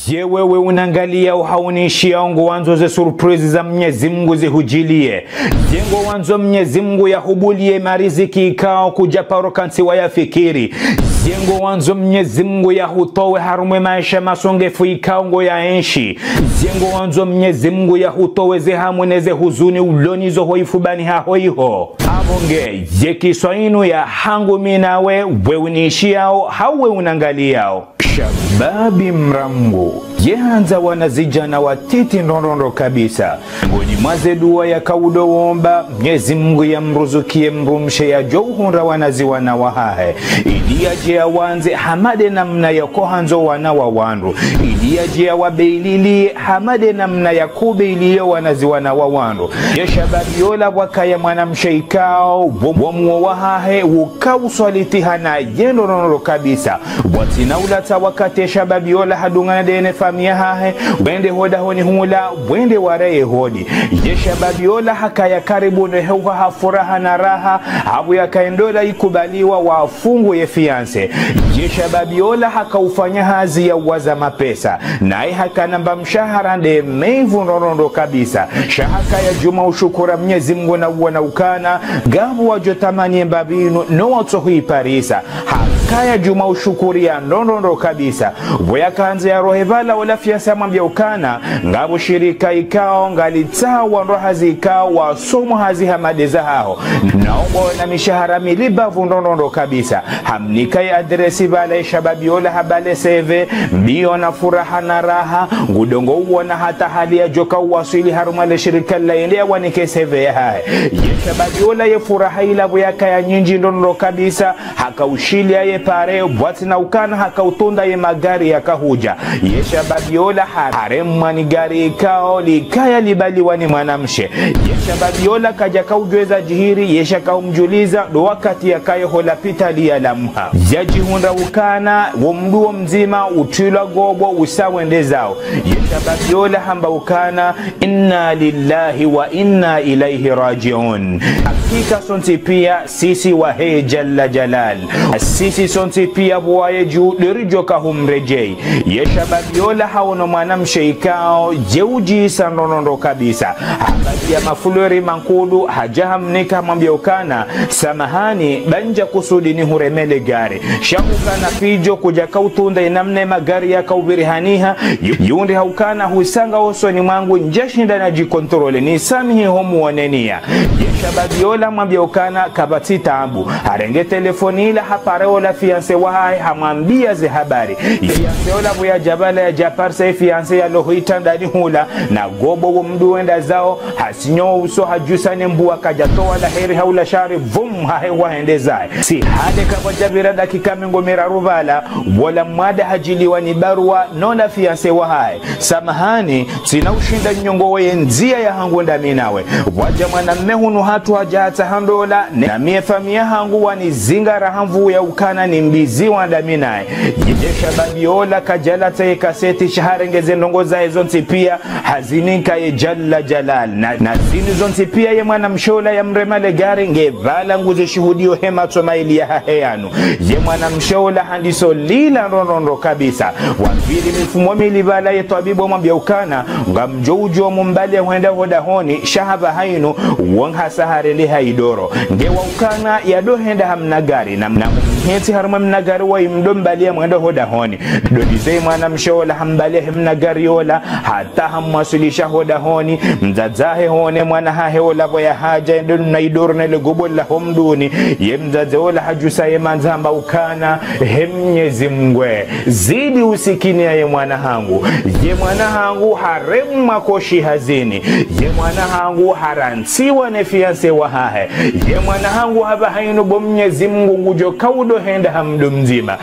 Je, wewe unangalia uhaunishia ongo wanzo ze surprise za Mwenyezi Mungu zihujilie. Jengo wanzo Mwenyezi Mungu yahubulie mariziki ikao kuja parokansi wayafikiri. Jengo wanzo Mwenyezi Mungu yahutowe harumwe maisha masongefu ikao ngo ya enshi. Jengo wanzo Mwenyezi Mungu yahutowe ze hamweneze huzuni ulonizo hoifubani hahoiho. Abonge, je kiswainu ya hangu minawe weuniishiao hawe unangaliao. Shababi mramgu yehanza wanazijana watiti ndondo kabisa. Ngoni mwaze dua ya kaudo womba Mwenyezi Mungu ya mruzukie mrumshe ya jouhunra wanazi wana wahahe. Ilia jea wanze hamade namna ya kohanzo wana wa wanru. Ilia jea wabeilili hamade namna ya kubeilio wanazi wana wa wanru. Ya shababi yola wakaya mwanamshaikao wamuwa wahahe ukau swalitihana yendo ndondo kabisa. Watina ulata wakati ya shababi yola hadungana dene famia hahe wende hoda honi hula wende wareye hodi. Je shababi yola hakaya karibu nehuwa hafuraha na raha habu ya kaendola ikubaliwa wafungu ye fianse. Je shababi yola haka ufanya hazi ya waza mapesa na haka namba mshahara nde meivu norondo kabisa. Shahaka ya juma ushukura Mwenyezi Mungu na uwana ukana gabu wajotamani mbabinu no watohui parisa. Hakaya juma ushukuria norondo kabisa waya kanze ya rohevala wala fiasa mambia ukana ngabu shirika ikao ngalitaa wanroha zikao wa somo hazi hamadeza hao naombo na mishahara miliba vundondo kabisa. Hamnika ya adresi vale shababi yola habale seve mbio na furaha na raha ngudongo uwana hata hali ya joka uwasili harumale shirika la yendea wanike seve ya hae. Ye shababi yola ye furaha ila vuyaka ya nyinji ndondo kabisa haka ushili ya ye pare wati na ukana haka utunda ye magari ya kahuja. Ye shababi yola haremu mani gari ikao likaya libali wani mwanamshe. Ye shababi yola kaja kaujweza jihiri yesha kaumjuliza do wakati ya kayo hola pita liya lamha. Ya jihunda ukana womduo mzima utula gobo usawende zao. Ye shababi yola hamba ukana inna lillahi wa inna ilaihi rajiun. Hakika sonti pia sisi wa hei jalla jalal. Sisi sonti pia buwaye juu dirijo kahumrejei. Ye shababi yola hawono mwanamshe ikao jeuji sanonondo kabisa. Habati ya mafulori mankudu hajahamnika mwambia ukana samahani banja kusudi ni huremele gari. Shakukana pijo kuja kautunda inamne magari ya kaubirihaniha yundi haukana huisanga oso ni mwangu njashinda na jikontrole ni samihi homu wanenia. Ye shababi yola mwambia ukana kabati taambu harenge telefoni ila hapareola fianse wahai hamwambia ze habari. Fianse ola buya jabala ya japarse fianse ya lohuita ndani hula na gobo mduenda zao hasinyo uso hajusane mbuwa kajatoa la heri haula shari vum hahewa hendezae. Si hade kama jabira dakika mingo miraruvala wala mwada hajiliwa ni barua nona fianse wahai. Samahani sina ushinda nyongo weye nzia ya hangu ndaminawe waja mwanamme hunu hatu hajata handola na mie famia hangu wani zinga rahamvu ya ukana ni mbizi wandaminae. Ye shababi yola kajalata ye kaseti shaharengeze ndongo za zonti pia hazinika ye jalla jalal na zini zonti pia ye mwana mshola ya mremale gari nge vala nguze shuhudio hema tomaili ya haheyanu. Ye mwana mshola handiso lila nrondo kabisa wapili mifumo milivala ye tabibu mwambia ukana nga mjoujo mumbali ya huenda hodahoni shahaba hainu wangha sahare li haidoro nge wa ukana ya dohenda hamna gari na mheti haruma mnagari wa imdombali ya mwenda hodahoni dodizei mwana mshola hambali ya mnagari yola hata hamwasulisha hodahoni mzazahe hone mwana hahe ola ya haja ndu na idoro na legobo la homduni ye mzaze ola hajusa ye manzamba ukana Mwenyezi Mungu zidi usikini ya ye mwana hangu. Ye mwana hangu haremu makoshi hazini. Ye mwana hangu haransiwa ne fianse wa hahe. Ye mwana hangu haba hainu bo Mwenyezi Mungu ngujo kaudo henda hamdu mzima.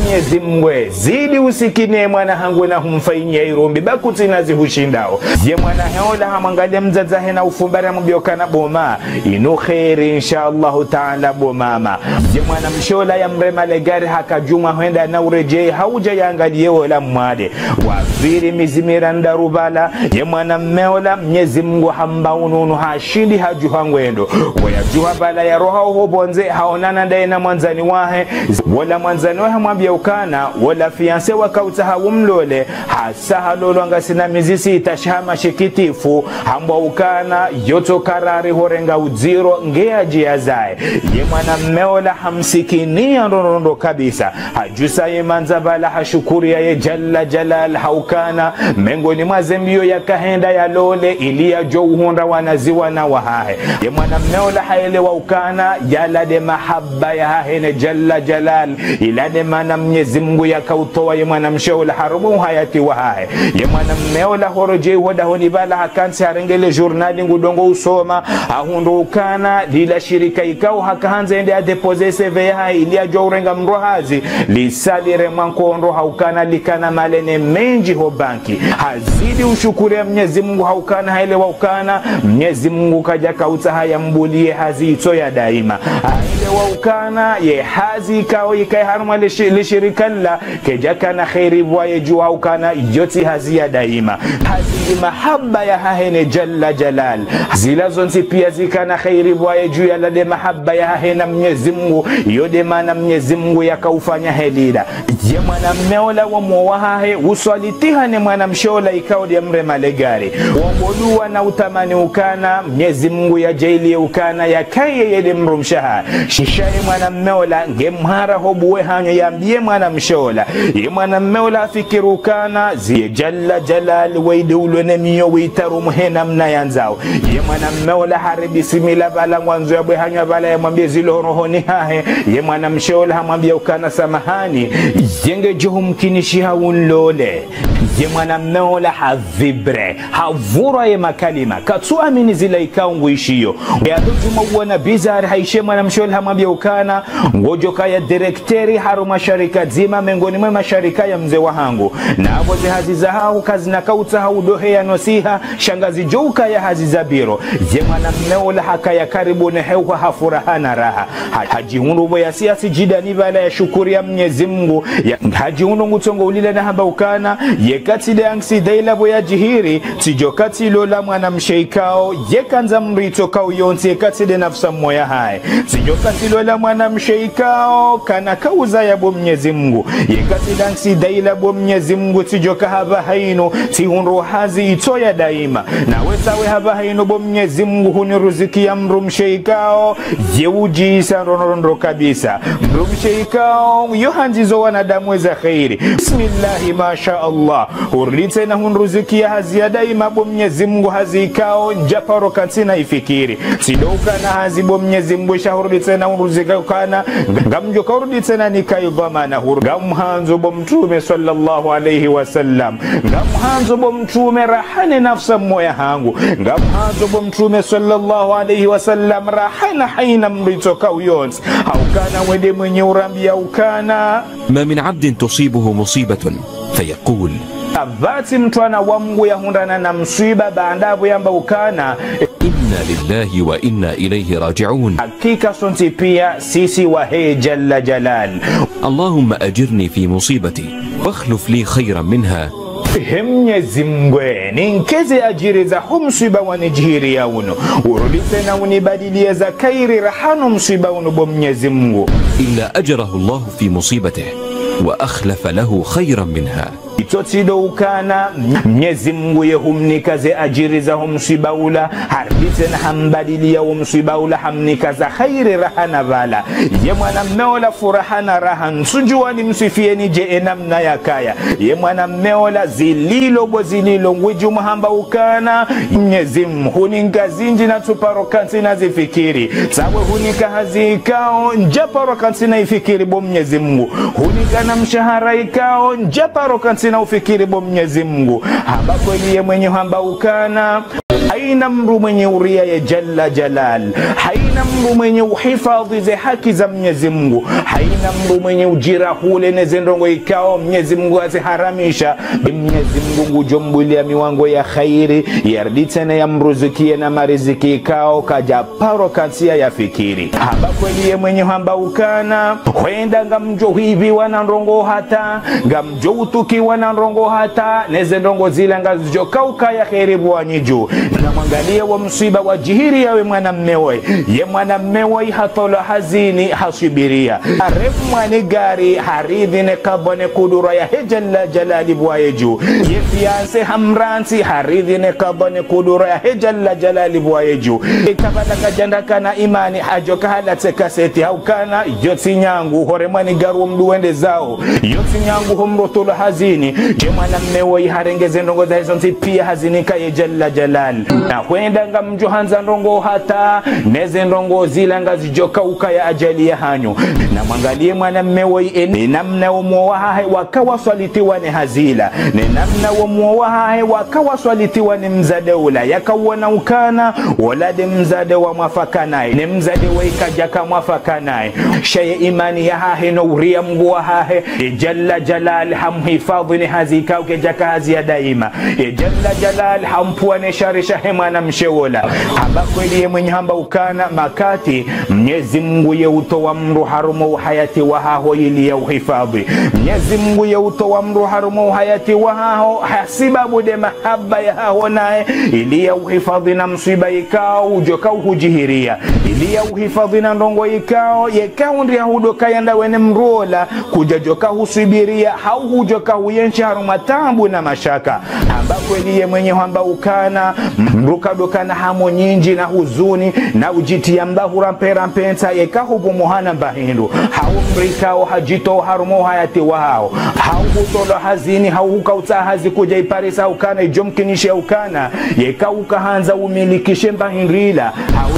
Mwenyezi Mungu zidi usikini ya mwana hangu na humfainya irumbi bakuti nazi hushindao. Ye mwana heola hamangalia mzazahe na ufumbara mbiokana boma inu khairi inshallah ta'ala bomama. Ye mwana mshola ya mremale gari hakajuma huenda na urejei hauja yangalie wala mwade wafiri mizimira ndarubala. Ye mwana mmeola Mwenyezi Mungu hamba ununu hashindi hajuha ngwendo waya juha bala ya roha uhobonze haonana ndaye na mwanzani wahe wala mwanzani wa hamwambia ukana wala fianse wakautaha umlole hasa halolo ngasina mizisi itashama shikitifu hambwa ukana yoto karari horenga uziro ngea jiazae ye mwana mmeola hamsikinia rondo kabisa hajusa ye manzabala hashukuri ya ye jalla jalal haukana mengoni mazembio ya kahenda ya lole ilia jo uhunda wanaziwa na wahahe ye mwana mmeola haelewa ukana yala de mahabba ya hahene jalla jalal ila de mana Mwenyezi Mungu ya kautoa ye mwana msheola harumu hayati wahahe ye mwana mmeola horoje wada honibala hakansi harengele jurnali ngudongo usoma ahundu ukana lila shirika ikao hakahanze ende adepose CV ya ilia jo urenga mrohazi lisalire mwankondo haukana likana malene menji ho banki hazidi ushukuri ya Mwenyezi Mungu haukana haelewa ukana Mwenyezi Mungu kaja kauta haya mbulie hazi ito ya daima haelewa ukana ye hazi ikao ikai haruma lishirika la kejaka na khairi vwaye jua ukana yoti hazi ya daima hazi mahaba ya hahene jalla jalal zila zonzi pia zika na khairi vwaye juu ya lade mahaba ya hahena Mwenyezi Mungu yode mana Mwenyezi Mungu ya kaufanya helida ye mwana mmeola wa mwahahe uswalitiha ni mwana mshola ikao ya mre malegari wambodua na utamani ukana Mwenyezi Mungu ya jaili ukana ya kaye yede mrumshaha shishaye mwana mmeola ngemhara hobuwe hanyo ya mbie mwana mshola ye mwana mmeola afikiru ukana ziye jalla jalal weide ulwene miyo witaru muhena mna yanzao ye mwana mmeola hari bisimila bala mwanzo ya bwe hanyo bala ya mwambie zilo rohoni hahe ye mwana mshola hamwambie ukana samahani yenge juhu mkinishi haunlole ye mwana mmeola havibre havura ye makalima katua mini zila ikaungu ishiyo ya dujuma uwana bizari haishe mwana mshola hamwambie ukana ngojo kaya direkteri haru masharika zima mengoni mwe masharika ya mze wahangu na aboze hazi za hau kazi na kauta hau dohe ya nosiha shangazi jouka ya hazi za biro ye mwana mmeola haka ya karibu na heuha hafuraha na raha hajihundu ya siasi jida nivala ya shukuri ya Mwenyezi Mungu hajihundu ngutongo ulile na hamba ukana ye katile angsi daila boya jihiri tijo katilo la mwana msheikao ye kanza mrito kao yonti ye katile nafsa mmoya hai tijo katilo la mwana msheikao kana kauza ya bo Mwenyezi Mungu ye katile angsi daila bo Mwenyezi Mungu tijo kahaba haino tihundu hazi itoya daima na wesawe haba haino bo Mwenyezi Mungu huniruziki ya mru msheikao ye ujisa rondo kabisa mru msheikao yohanjizo wanadamu weza khairi bismillahi masha Allah hurlite na hunruziki ya hazi ya daima bo Mwenyezi Mungu hazi ikao njaparo katina ifikiri sidoka na hazi bo Mwenyezi Mungu shahurlite na hunruzika ukana ngamjo kaurlite na nikaidhama na ngamhanzo bo mtume sallallahu alayhi wasallam ngamhanzo bo mtume rahane nafsa moya hangu ngamhanzo bo mtume sallallahu alayhi wasallam rahana haina mritoka uyonsi haukana wede mwenye urambia ukana ما من عبد تصيبه مصيبة فيقول abati mtuana wa Mungu ya hundana na msiba baandavu yamba ukana إنا لله وإنا إليه راجعون hakika sonti pia sisi wa he jalla jalal اللهم أجرني في مصيبتي واخلف لي خيرا منها Mwenyezi Mungu ninkeze ajiri za humsiba wanijiri ya uno urudise na unibadilie za kairi rahano msiba uno bo Mwenyezi Mungu إلا أجره الله في مصيبته وأخلف له خيرا منها itotido ukana Mwenyezi Mungu yehumnikaze ajiri za humsibaula harbite na hambadilia humsibaula hamnikaza khairi rahana vala ye mwana mmeola furahana raha nsujua ni msifieni je enamna ya kaya ye mwana mmeola zililo bo zililo ngwiju mahamba ukana Mwenyezi Mungu huninka zinji na tuparokansi na zifikiri sawe hunika hazikao njaparokansi na ifikiri bo Mwenyezi Mungu hunika na mshahara ikao njaparokansi na ufikiri bo Mwenyezi Mungu haba kweli ye mwenye hamba ukana haina mru mwenye uria ya jalla jalal haina mru mwenye uhifadhi ze haki za Mwenyezi Mungu haina mru mwenye ujira hule nezendongo ikao Mwenyezi Mungu aziharamisha Mwenyezi Mungu jombulia miwango ya khairi yarditena ya mruzikie na mariziki ikao kaja paro kansia ya fikiri haba kweli ye mwenye hamba ukana huenda ngamjo hivi wanandongo hata ngamjo utuki wanandongo hata nezendongo zile ngazijokauka ya khairi buwaniju mwangalie wa msiba wa jihiri yawe mwanamme woi ye mwanamme woi hatola hazini hasubiria arefu mwani gari haridhi ne kabone kudura ya hejalla jalali bwayeju ye fianse hamransi haridhi ne kabone kudura ya hejalla jalali bwayeju ikabala kajanda kana imani hajoka halatse kaseti haukana yotsi nyangu hore mwani garu mduwende zao yotsi nyangu humrotola hazini je mwanamme woi harengeze ndongo za hizo pia hazini kaye jalla jalal na kwenda nga mjohanza ndongo hata neze ndongo zila nga zijoka ukaya ajali ya hanyo na mwangalie mwanamme woi ni namna umuwa hae wakawa swalitiwa ni hazila ni namna umuwa hae wakawa swalitiwa ni mzade ula yakawana ukana walade mzade wa mwafakanae ni mzade wa ikajaka mwafakanae shaye imani ya hae no uria mguwa hae jalla jalal hamhifadhi ni hazika ukejaka hazi ya daima jalla jalal hampuane sharisha hemana mshewola haba kweli ye mwenye hamba ukana makati Mwenyezi Mungu ye utoa mru harumu hayati wahaho ili ya uhifadhi Mwenyezi Mungu ye utoa mru harumu hayati wahaho hasibabu de mahaba ya haho nae ili ya uhifadhi na msiba ikao ujoka uhujihiria ili ya uhifadhi na ndongo ikao yekao ndi ya hudoka yanda wene mrola kujajoka husubiria hau hujoka huyenshi harumatabu na mashaka hamba kweli ye mwenye hamba ukana mruka dokana hamo nyinji na huzuni na ujiti ya mbahura mpera mpensa yekahubu muhana mbahindu hau mrikao hajito harumo hayati wao hau hutolo hazini hau hukauta hazi kuja iparisa ukana ijomkinishe ukana yekauka hanza umilikishe mbahindrila hau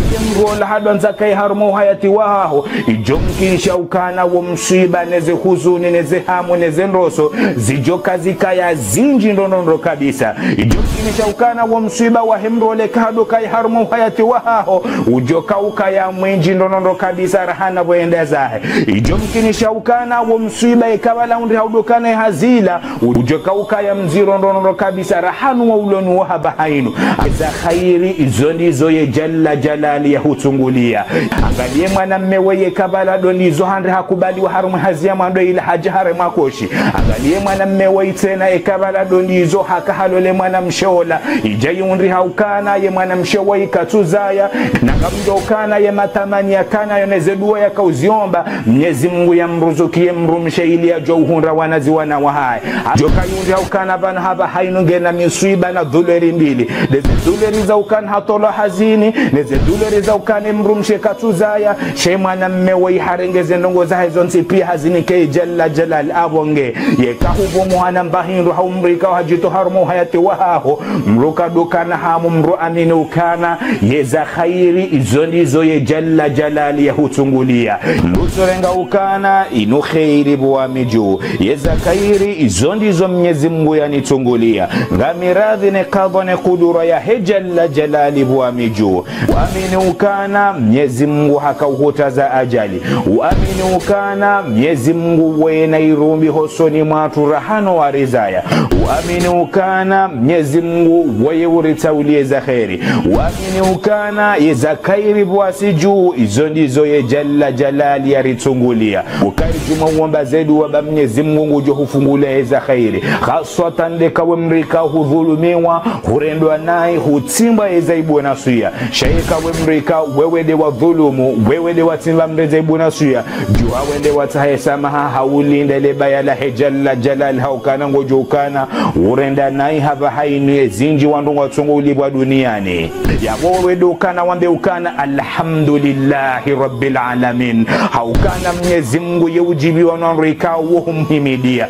mrola hadwanza kai harumo hayati wao ijomkinishe ukana wa msiba neze huzuni neze hamu neze nroso zijoka zikaya zinji ndonondo kabisa ijomkinishe ukana wa msiba wa hemrole kado kai harumo hayati wao ujoka ukaya mwenji ndonondo kabisa rahana boenda zahe ijomkinisha ukana wa msiba ikawala undi haudokana hazila ujoka ukaya mziro ndonondo kabisa rahanu wa ulonu wa habahainu za khairi izondizo ye jalla jalali ya hutungulia angalie mwanamme weye kabala donizo handre hakubali wa harumu hazia mando ila hajahare makoshi angalie mwanamme weye tena ikabala donizo hakahalole mwanamshola ijayi undi haukana ye mwanamshola ikatuzaya na kamjokana ye matamani ya kana yoneze dua ya kauziomba Mwenyezi Mungu ya mruzukie mrumshe ili ya jouhunra wanazi wana wahai joka yundi haukana bana haba hainunge na misuiba na dhuleri mbili neze dhuleri za ukana hatola hazini neze dhuleri za ukana mrumshe katuzaya shemana mmewe harengeze ndongo za hezonsi pia hazini kei jalla jalal abonge ye kahubu muhana mbahindu haumrika hajito harumu hayati wahaho mruka dukana hamu mru amini ukana ye za khairi izondizo ye jalla jalali ya hutungulia lusorenga ukana inu khairi buwa miju ye za khairi izondizo Mwenyezi Mungu yanitungulia ngamiradhi ne kadhone kudura ya he jalla jalali buwa miju uamini ukana Mwenyezi Mungu hakauhuta za ajali uamini ukana Mwenyezi Mungu wena irumbi hosoni mwatu rahano wa rizaya uamini ukana Mwenyezi Mungu weye uritaulie za khairi uamini ukana ye za khairi bwasiju izondizo ye jalla jalali ya ritungulia ukari juma uomba zedu waba Mwenyezi Mungu jo hufungulia za khairi khaswatan de kawe mrika hudhulumiwa hurendwa naye hutimba ye zaibu nasuya shaika we mrika wewe de wa dhulumu wewe de watimba mrezaibu nasuya jua wende watahesamaha haulinde lebaya la jalla jalal haukana ngojukana urenda naye haba haini zinji wandu watunguli bwa duniani ya wewe dukana wambe ukana alhamdulillahi rabbil alamin haukana Mwenyezi Mungu yeujibiwa na rika wohumhimidia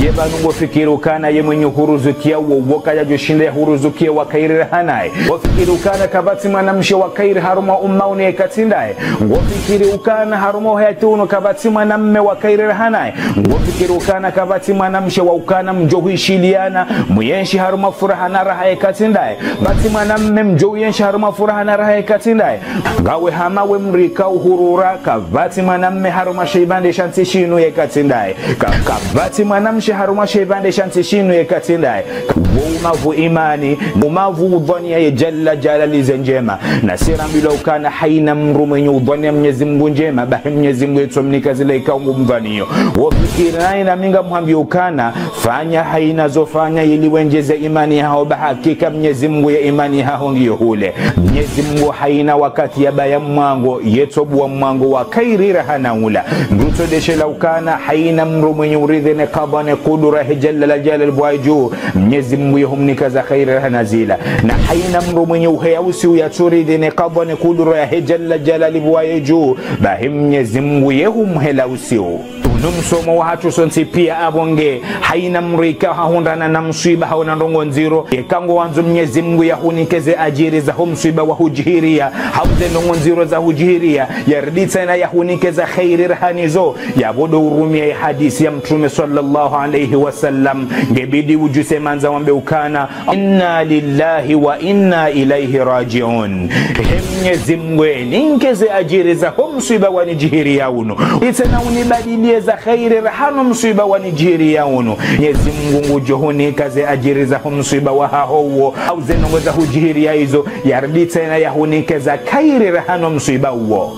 yeba nungo fikiru kana ye mwenye huruzukia wowoka ya joshinde huruzukia wakairi hanaye wafikiru kana kabati mwanamshe wakairi haruma ummaune katindaye ngofikiri ukana haruma hayatuno kabati mwanamme wakairi hanaye ngofikiri ukana kabati mwanamshe wa ukana mjohuishiliana muyenshi haruma furaha na raha katindaye bati mwanamme mjohuyenshi haruma furaha na raha katindaye ngawe hamawe mrika uhurura kabati mwanamme haruma sheibande shanti shinu yekatindaye kabati mwanamshe haruma sheibande shanti shinu yekatindaye umavu imani umavu udhani ya jalla jalali zenjema na sira mbila ukana haina mru mwenye udhani ya Mwenyezi Mungu njema bahi Mwenyezi Mungu yetumnika zile ikaungu mdhaniyo wafikiri nae na minga muhambi ukana fanya haina zofanya ili wenjezi za imani hao bahakika Mwenyezi Mungu ya imani hao ngiyo hule. Mwenyezi Mungu haina wakati ya baya mwango yetobu wa mwango wa kairi rahana ula mruto deshe laukana haina mru mwenye uridhi ne kabane kudura hijalla la jalal buwaiju Mwenyezi Mungu yahumnika za kairi rahana zila na haina mru mwenye uheyausi uyaturidhi ne kabane kudura hijalla jalal buwaiju bahi Mwenyezi Mungu yahumhela usiu numsomo wa hatu sonsi pia abonge haina mrika hahundana na mswiba hauna ndongo nziro kango wanzo Mwenyezi Mungu yahunikeze ajiri za mswiba wa hujihiria hauze ndongo nziro za hujihiria yardita na yahunikeza khairi rahanizo yabodo urumia ya hadisi ya mtume sallallahu alayhi wasallam ngebidi ujuse manza wambe ukana inna lillahi wa inna ilayhi rajiun Mwenyezi Mungu ninkeze ajiri za mswiba wa nijihiria uno itana unibadilie za khairi rahano msiba wa Nigeria uno Mwenyezi Mungu johoni kaze ajiri za msiba wa hawo au zenongo za hujihiria hizo yardi tena yahunikeza khairi rahano msiba huo.